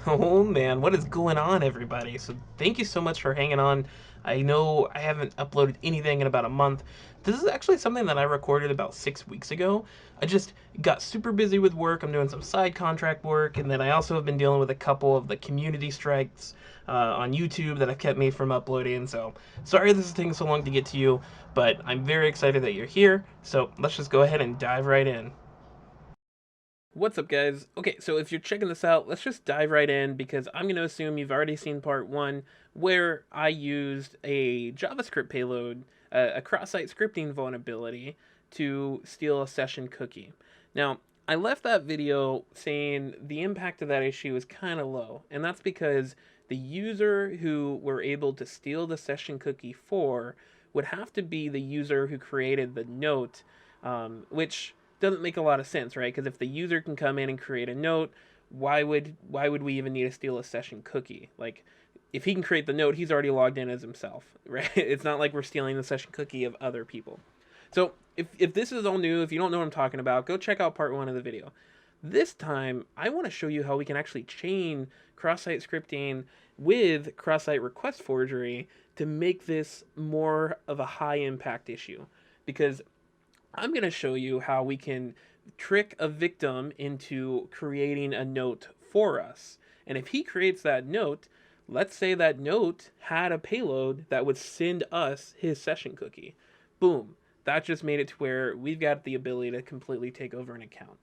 Oh man, what is going on, everybody? So, thank you so much for hanging on. I know I haven't uploaded anything in about a month. This is actually something that I recorded about 6 weeks ago. I just got super busy with work. I'm doing some side contract work, and then I also have been dealing with a couple of the community strikes on YouTube that have kept me from uploading. So, sorry this is taking so long to get to you, but I'm very excited that you're here. So, let's just go ahead and dive right in. What's up, guys? Okay, so if you're checking this out, let's just dive right in because I'm going to assume you've already seen part one where I used a JavaScript payload, a cross-site scripting vulnerability to steal a session cookie. Now, I left that video saying the impact of that issue is kind of low, and that's because the user who we're able to steal the session cookie for would have to be the user who created the note, which doesn't make a lot of sense, right? Because if the user can come in and create a note, why would we even need to steal a session cookie? Like, if he can create the note, he's already logged in as himself, right? It's not like we're stealing the session cookie of other people. So if this is all new, if you don't know what I'm talking about, go check out part one of the video. This time, I want to show you how we can actually chain cross-site scripting with cross-site request forgery to make this more of a high impact issue. Because I'm going to show you how we can trick a victim into creating a note for us. And if he creates that note, let's say that note had a payload that would send us his session cookie. Boom. That just made it to where we've got the ability to completely take over an account.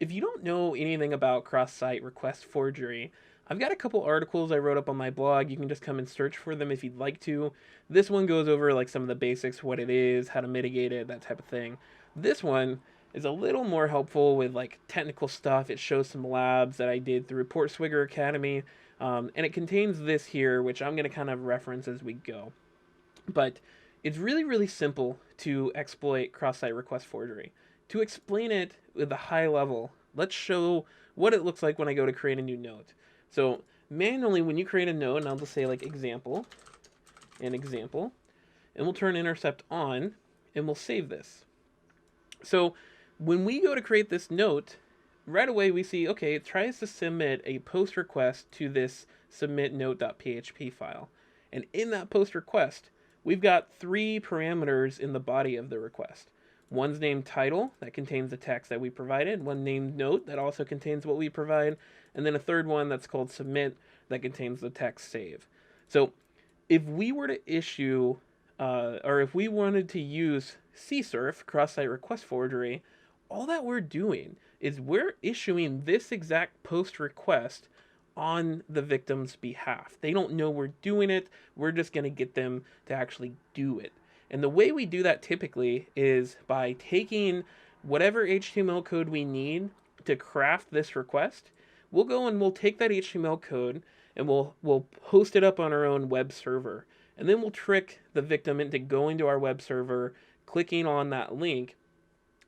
If you don't know anything about cross-site request forgery, I've got a couple articles I wrote up on my blog. You can just come and search for them if you'd like to. This one goes over like some of the basics, what it is, how to mitigate it, that type of thing. This one is a little more helpful with like technical stuff. It shows some labs that I did through Report Swigger Academy, and it contains this here, which I'm going to kind of reference as we go. But it's really, really simple to exploit cross-site request forgery. To explain it with a high level, let's show what it looks like when I go to create a new note. So manually, when you create a note, and I'll just say like example, and we'll turn intercept on, and we'll save this. So when we go to create this note, right away we see, okay, it tries to submit a post request to this submit note.php file. And in that post request, we've got three parameters in the body of the request. One's named title, that contains the text that we provided. One named note, that also contains what we provide. And then a third one that's called submit, that contains the text save. So if we were to issue, or if we wanted to use CSRF, cross-site request forgery, all that we're doing is we're issuing this exact post request on the victim's behalf. They don't know we're doing it. We're just going to get them to actually do it. And the way we do that typically is by taking whatever HTML code we need to craft this request. We'll go and we'll take that HTML code and we'll post it up on our own web server. And then we'll trick the victim into going to our web server, clicking on that link,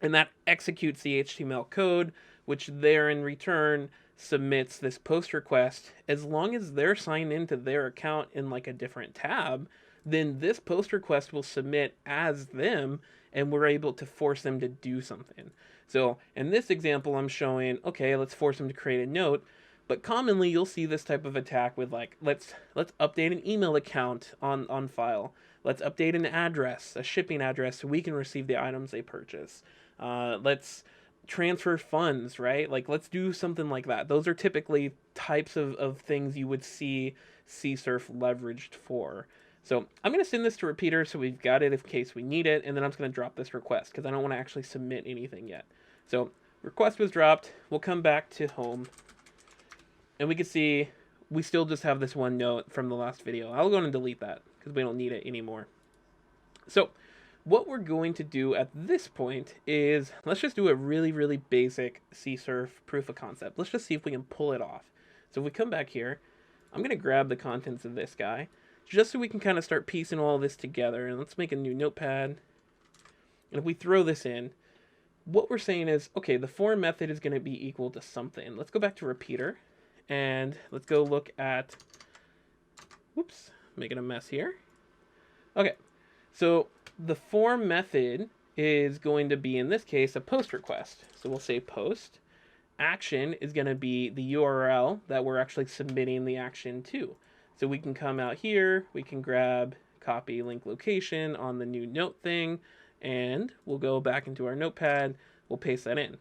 and that executes the HTML code, which there in return submits this post request. As long as they're signed into their account in like a different tab, then this post request will submit as them, and we're able to force them to do something. So in this example, I'm showing, okay, let's force them to create a note. But commonly, you'll see this type of attack with like, let's update an email account on file. Let's update an address, a shipping address, so we can receive the items they purchase. Let's transfer funds, right? Like, let's do something like that. Those are typically types of things you would see CSRF leveraged for. So I'm going to send this to Repeater so we've got it in case we need it, and then I'm just going to drop this request because I don't want to actually submit anything yet. So request was dropped. We'll come back to home, and we can see we still just have this one note from the last video. I'll go and delete that because we don't need it anymore. So what we're going to do at this point is let's just do a really, really basic CSRF proof of concept. Let's just see if we can pull it off. So if we come back here, I'm going to grab the contents of this guy just so we can kind of start piecing all this together. And let's make a new notepad. And if we throw this in, what we're saying is, okay, the form method is going to be equal to something. Let's go back to Repeater and let's go look at, whoops, making a mess here. Okay, so the form method is going to be, in this case, a post request. So we'll say post, Action is going to be the URL that we're actually submitting the action to. So we can come out here, we can grab copy link location on the new note thing, and we'll go back into our notepad, we'll paste that in.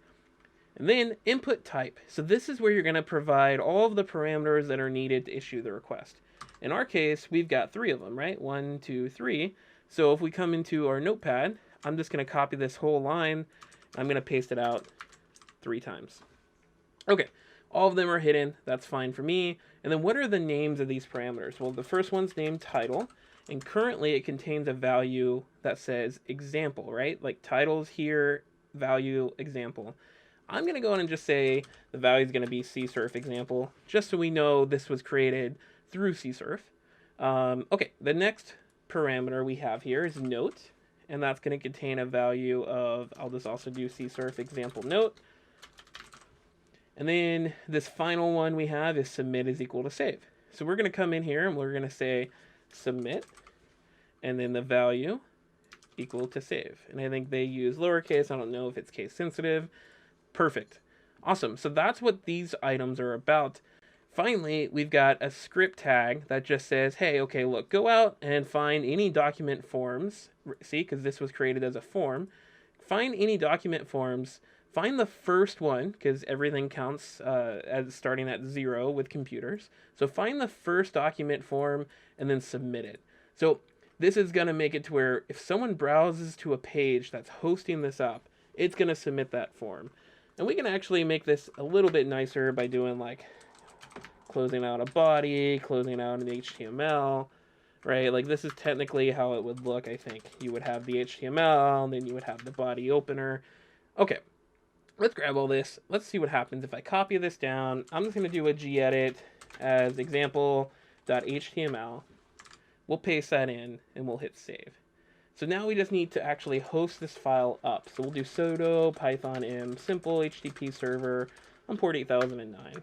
And then input type. So this is where you're going to provide all of the parameters that are needed to issue the request. In our case, we've got 3 of them, right? 1, 2, 3. So if we come into our notepad, I'm just going to copy this whole line. I'm going to paste it out 3 times. Okay, all of them are hidden. That's fine for me. And then what are the names of these parameters? Well, the first one's named title. And currently it contains a value that says example, right? Like titles here, value, example. I'm going to go in and just say the value is going to be CSRF example, just so we know this was created through CSRF. Okay, the next parameter we have here is note, and that's going to contain a value of, I'll just also do CSRF example note. And then this final one we have is submit is equal to save. So we're going to come in here and we're going to say submit, and then the value equal to save. And I think they use lowercase. I don't know if it's case sensitive. Perfect. Awesome. So that's what these items are about. Finally, we've got a script tag that just says, hey, okay, look, go out and find any document forms. See, because this was created as a form. Find any document forms. Find the first one, because everything counts as starting at 0 with computers. So find the first document form and then submit it. So this is going to make it to where if someone browses to a page that's hosting this up, it's going to submit that form. And we can actually make this a little bit nicer by doing like closing out a body, closing out an HTML, right? Like this is technically how it would look, I think. You would have the HTML, and then you would have the body opener. Okay, let's grab all this. Let's see what happens if I copy this down. I'm just going to do a gedit as example.html. We'll paste that in, and we'll hit save. So now we just need to actually host this file up. So we'll do sudo python m simple HTTP server on port 8009.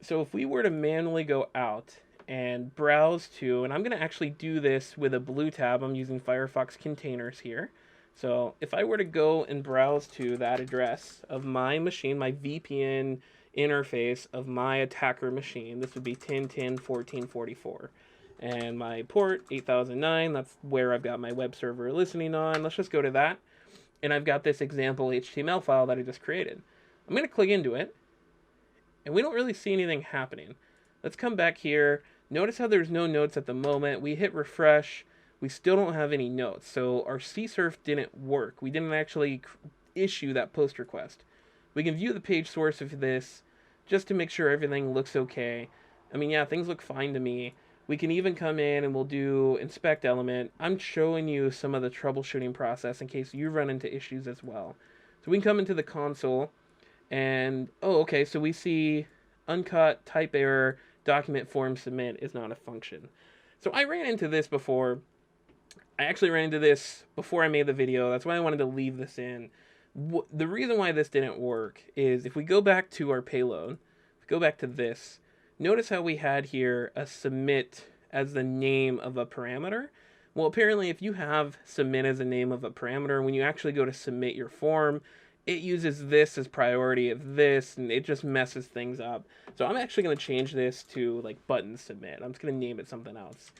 So if we were to manually go out and browse to, and I'm going to actually do this with a blue tab. I'm using Firefox containers here. So if I were to go and browse to that address of my machine, my VPN interface of my attacker machine, this would be 10.10.14.44. And my port 8009, that's where I've got my web server listening on. Let's just go to that. And I've got this example HTML file that I just created. I'm going to click into it. And we don't really see anything happening. Let's come back here. Notice how there's no notes at the moment. We hit refresh. We still don't have any notes. So our CSRF didn't work. We didn't actually issue that post request. We can view the page source of this just to make sure everything looks okay. I mean, yeah, things look fine to me. We can even come in and we'll do inspect element. I'm showing you some of the troubleshooting process in case you run into issues as well. So we can come into the console and, oh, okay, so we see uncut, type error, document form submit is not a function. So I ran into this before. I actually ran into this before I made the video. That's why I wanted to leave this in. The reason why this didn't work is if we go back to our payload, if we go back to this, notice how we had here a submit as the name of a parameter. Well, apparently if you have submit as the name of a parameter, when you actually go to submit your form, it uses this as priority of this, and it just messes things up. So I'm actually going to change this to like button submit. I'm just going to name it something else.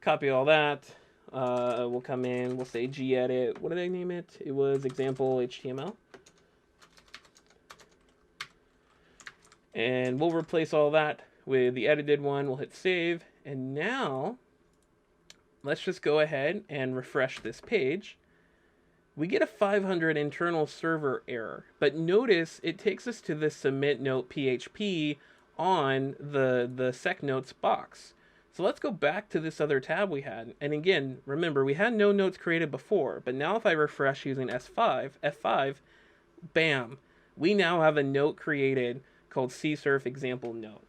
Copy all that. We'll come in, we'll say gedit. What did I name it? It was example HTML. And we'll replace all that with the edited one. We'll hit save. And now let's just go ahead and refresh this page. We get a 500 internal server error, but notice it takes us to the submit note PHP on the sec notes box. So let's go back to this other tab we had. And again, remember, we had no notes created before, but now if I refresh using F5, bam, we now have a note created called CSRF example note.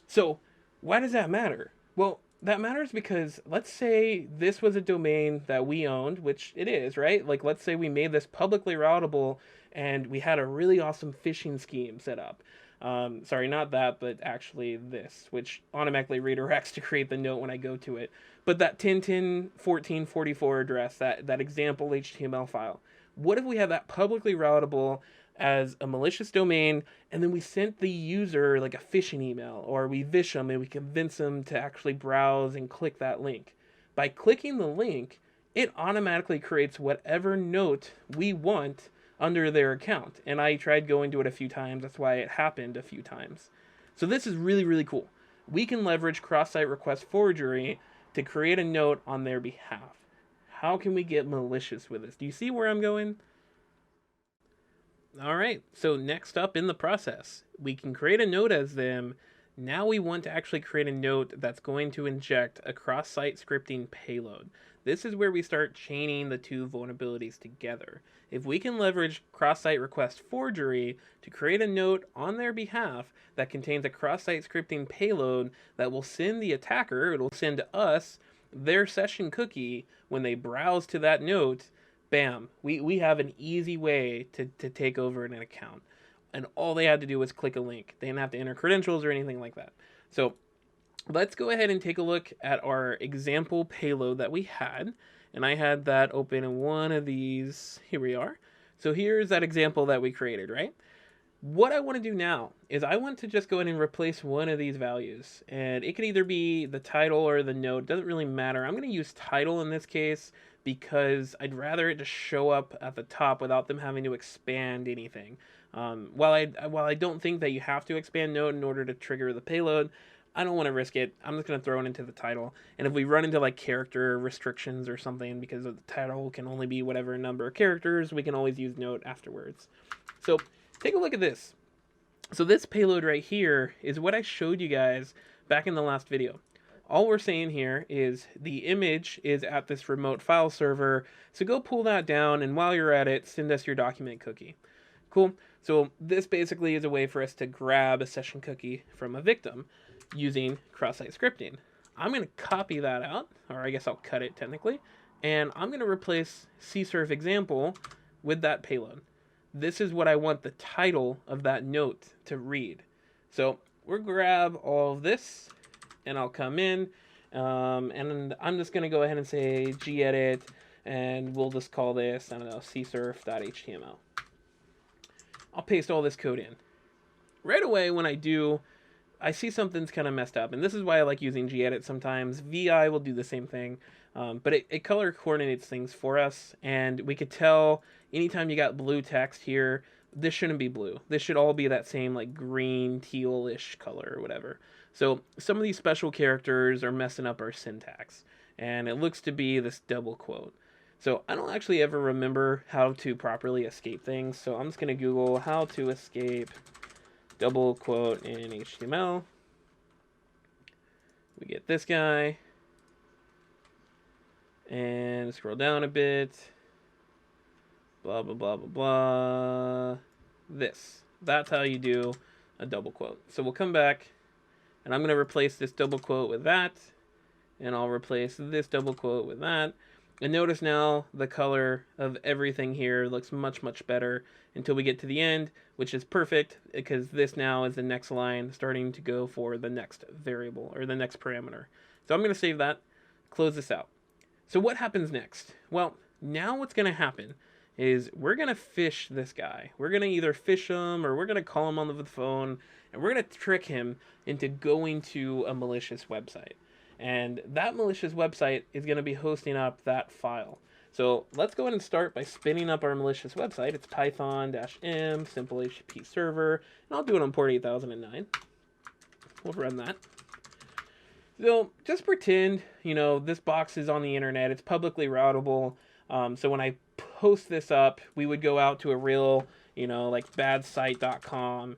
So why does that matter? Well, that matters because let's say this was a domain that we owned, which it is, right? Like, let's say we made this publicly routable and we had a really awesome phishing scheme set up. Sorry, not that, but actually this, which automatically redirects to create the note when I go to it. But that 10.10.14.44 address, that example HTML file, what if we have that publicly routable as a malicious domain, and then we sent the user like a phishing email, or we vish them and we convince them to actually browse and click that link. By clicking the link, it automatically creates whatever note we want under their account. And I tried going to it a few times. That's why it happened a few times. So this is really, really cool. We can leverage cross-site request forgery to create a note on their behalf. How can we get malicious with this? Do you see where I'm going? All right, so next up in the process, we can create a note as them. Now we want to actually create a note that's going to inject a cross-site scripting payload. This is where we start chaining the two vulnerabilities together. If we can leverage cross-site request forgery to create a note on their behalf that contains a cross-site scripting payload that will send the attacker, it'll send to us their session cookie when they browse to that note, bam, we have an easy way to take over an account. And all they had to do was click a link. They didn't have to enter credentials or anything like that. So let's go ahead and take a look at our example payload that we had. And I had that open in one of these. Here we are. So here's that example that we created, right? What I want to do now is I want to just go ahead and replace one of these values. And it can either be the title or the note. Doesn't really matter. I'm going to use title in this case because I'd rather it just show up at the top without them having to expand anything. While I don't think that you have to expand note in order to trigger the payload, I don't want to risk it. I'm just going to throw it into the title. And if we run into like character restrictions or something because of the title can only be whatever number of characters, we can always use note afterwards. So take a look at this. So this payload right here is what I showed you guys back in the last video. All we're saying here is the image is at this remote file server. So go pull that down, and while you're at it, send us your document cookie. Cool. So this basically is a way for us to grab a session cookie from a victim using cross-site scripting. I'm going to copy that out, or I guess I'll cut it technically, and I'm going to replace CSRF example with that payload. This is what I want the title of that note to read. So we'll grab all of this, and I'll come in, and I'm just going to go ahead and say gedit, and we'll just call this, I don't know, csrf.html. I'll paste all this code in. Right away when I do, I see something's kind of messed up, and this is why I like using gedit sometimes. VI will do the same thing, but it color coordinates things for us, and we could tell anytime you got blue text here, this shouldn't be blue. This should all be that same like green, teal-ish color or whatever. So some of these special characters are messing up our syntax, and it looks to be this double quote. So I don't actually ever remember how to properly escape things, so I'm just going to Google how to escape double quote in HTML. We get this guy, and scroll down a bit, blah, blah, blah, blah, blah. That's how you do a double quote. So we'll come back, and I'm going to replace this double quote with that, and I'll replace this double quote with that. And notice now the color of everything here looks much, much better until we get to the end, which is perfect because this now is the next line starting to go for the next variable or the next parameter. So I'm going to save that, close this out. So what happens next? Well, now what's going to happen is we're going to phish this guy. We're going to either phish him or we're going to call him on the phone, and we're going to trick him into going to a malicious website. And that malicious website is going to be hosting up that file. So let's go ahead and start by spinning up our malicious website. It's python-m simple HTTP server, and I'll do it on port 8009. We'll run that. So just pretend, this box is on the internet. It's publicly routable. So when I post this up, we would go out to a real, like badsite.com/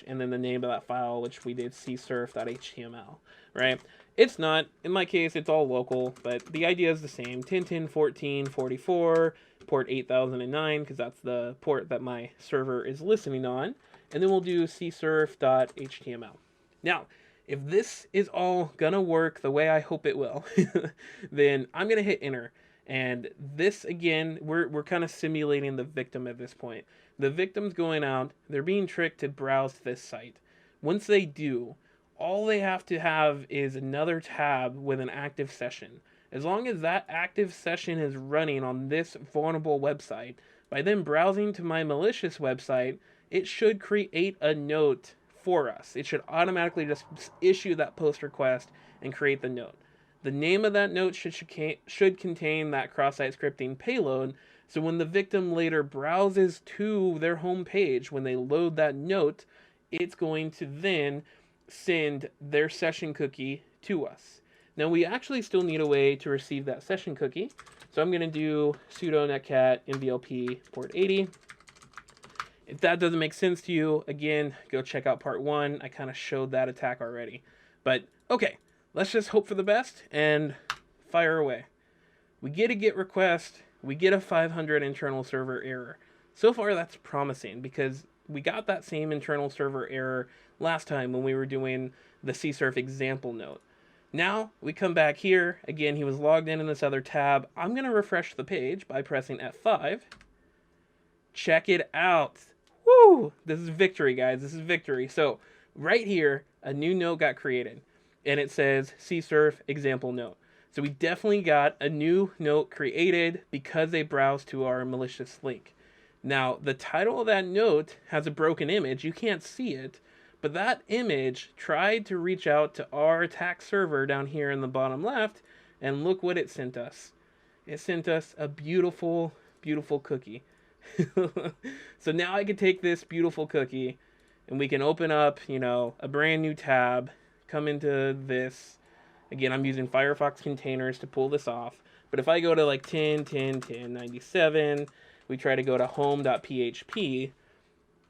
and then the name of that file, which we did csrf.html, right? It's not, in my case, it's all local, but the idea is the same. 10.10.14.44, port 8009, because that's the port that my server is listening on. And then we'll do csrf.html. Now, if this is all gonna work the way I hope it will, then I'm gonna hit enter. And this, again, we're kind of simulating the victim at this point. The victim's going out, they're being tricked to browse this site. Once they do, all they have to have is another tab with an active session. As long as that active session is running on this vulnerable website, By then browsing to my malicious website, it should create a note for us. It should automatically just issue that post request and create the note. The name of that note should contain that cross-site scripting payload, so when the victim later browses to their home page, when they load that note, it's going to then send their session cookie to us. Now we actually still need a way to receive that session cookie, so I'm going to do sudo netcat mvlp port 80. If that doesn't make sense to you, again, go check out part 1. I kind of showed that attack already. But okay, let's just hope for the best and fire away. We get a GET request, we get a 500 internal server error. So far that's promising because we got that same internal server error last time when we were doing the CSRF example note. Now we come back here, again he was logged in this other tab. I'm going to refresh the page by pressing F5. Check it out. Woo! This is victory, guys. This is victory. So right here, a new note got created, and it says CSRF example note. So we definitely got a new note created because they browsed to our malicious link. Now, the title of that note has a broken image. You can't see it, but that image tried to reach out to our attack server down here in the bottom left, and look what it sent us. It sent us a beautiful, beautiful cookie. So now I can take this beautiful cookie and we can open up, a brand new tab, come into this. Again, I'm using Firefox containers to pull this off. But if I go to like 10.10.10.97, we try to go to home.php,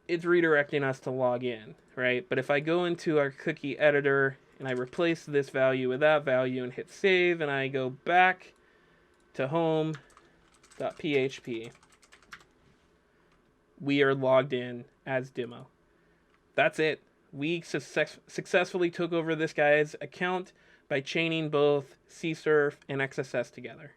it's redirecting us to log in, right? But if I go into our cookie editor and I replace this value with that value and hit save and I go back to home.php, we are logged in as demo. That's it. We successfully took over this guy's account by chaining both CSRF and XSS together.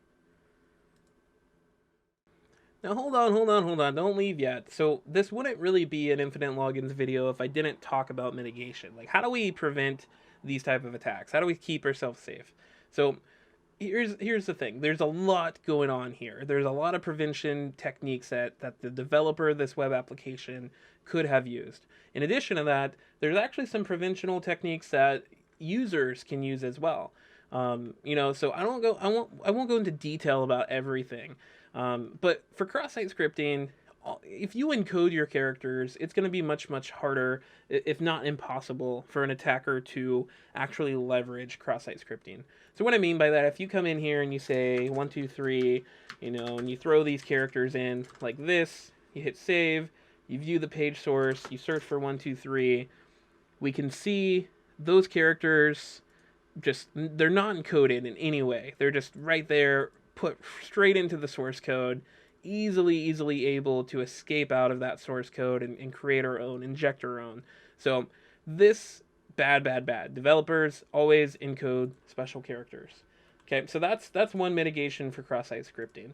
Now hold on, don't leave yet. So this wouldn't really be an infinite logins video if I didn't talk about mitigation. Like, how do we prevent these type of attacks? How do we keep ourselves safe? So here's the thing. There's a lot going on here. There's a lot of prevention techniques that the developer of this web application could have used. In addition to that, there's actually some preventional techniques that users can use as well. So I won't go into detail about everything. But for cross-site scripting, if you encode your characters, it's going to be much, much harder, if not impossible, for an attacker to actually leverage cross-site scripting. So what I mean by that, if you come in here and you say 1, 2, 3, and you throw these characters in like this, you hit save, you view the page source, you search for 1, 2, 3, we can see those characters they're not encoded in any way. They're just right there, put straight into the source code, easily able to escape out of that source code and create our own, inject our own. So this bad. Developers always encode special characters. Okay, so that's one mitigation for cross-site scripting.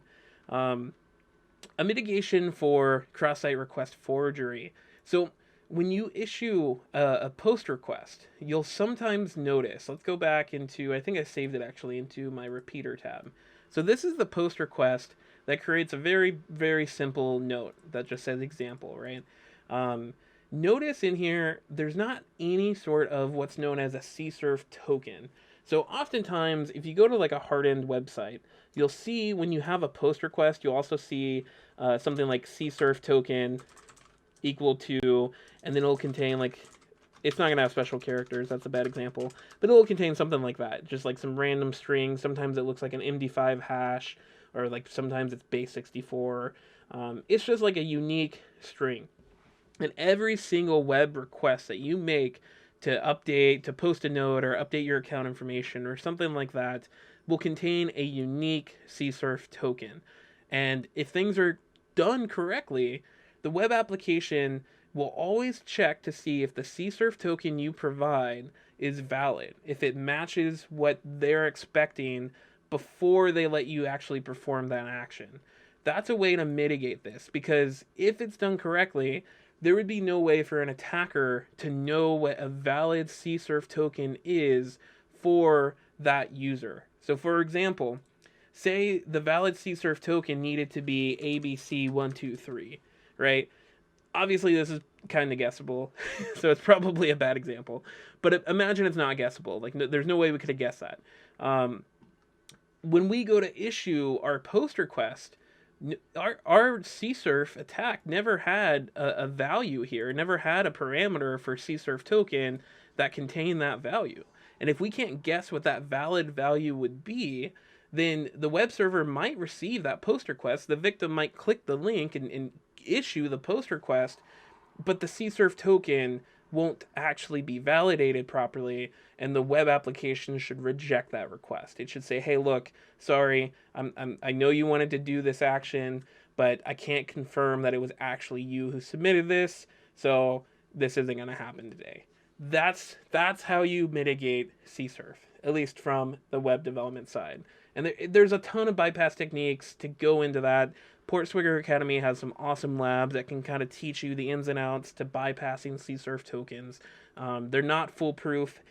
A mitigation for cross-site request forgery. So when you issue a post request, you'll sometimes notice, let's go back into, I think I saved it actually into my repeater tab. So this is the post request that creates a very, very simple note that just says example, right? Notice in here, there's not any sort of what's known as a CSRF token. So oftentimes, if you go to like a hardened website, you'll see when you have a post request, you'll also see something like CSRF token equal to, and then it'll contain like, it's not going to have special characters, that's a bad example, but it'll contain something like that, just like some random string. Sometimes it looks like an MD5 hash, or like sometimes it's base 64. It's just like a unique string. And every single web request that you make to update, to post a note, or update your account information, or something like that, will contain a unique CSRF token. And if things are done correctly, the web application will always check to see if the CSRF token you provide is valid, if it matches what they're expecting before they let you actually perform that action. That's a way to mitigate this, because if it's done correctly, there would be no way for an attacker to know what a valid CSRF token is for that user. So for example, say the valid CSRF token needed to be ABC123, right? Obviously, this is kind of guessable, so it's probably a bad example. But imagine it's not guessable. Like, there's no way we could have guessed that. Um, when we go to issue our post request, our CSRF attack never had a value here, never had a parameter for CSRF token that contained that value. And if we can't guess what that valid value would be, then the web server might receive that post request. The victim might click the link and issue the post request, but the CSRF token won't actually be validated properly, and the web application should reject that request. It should say, hey, look, sorry, I know you wanted to do this action, but I can't confirm that it was actually you who submitted this, so this isn't going to happen today. That's how you mitigate CSRF, at least from the web development side. And there's a ton of bypass techniques to go into that. Portswigger Academy has some awesome labs that can kind of teach you the ins and outs to bypassing CSRF tokens. They're not foolproof,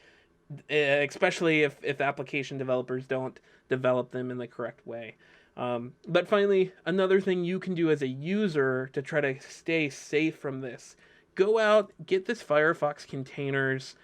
especially if application developers don't develop them in the correct way. But finally, another thing you can do as a user to try to stay safe from this, go out, get this Firefox containers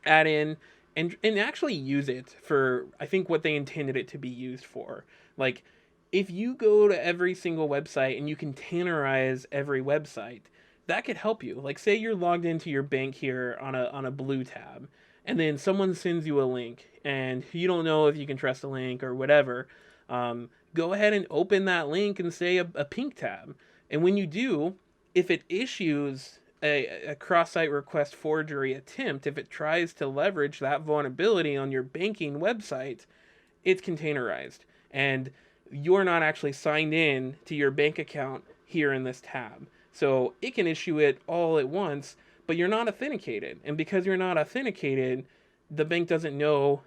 add-in, and actually use it for, I think, what they intended it to be used for. Like, if you go to every single website and you containerize every website, that could help you. Like, say you're logged into your bank here on a blue tab, and then someone sends you a link, and you don't know if you can trust the link or whatever. Go ahead and open that link and say a pink tab. And when you do, if it issues a cross-site request forgery attempt, if it tries to leverage that vulnerability on your banking website, it's containerized. And you're not actually signed in to your bank account here in this tab. So it can issue it all at once, but you're not authenticated. And because you're not authenticated, the bank doesn't know,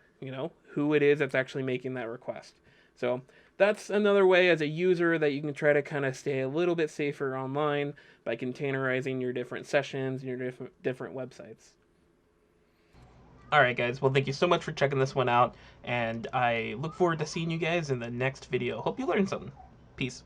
who it is that's actually making that request. So that's another way as a user that you can try to kind of stay a little bit safer online by containerizing your different sessions and your different websites. All right, guys. Well, thank you so much for checking this one out, and I look forward to seeing you guys in the next video. Hope you learned something. Peace.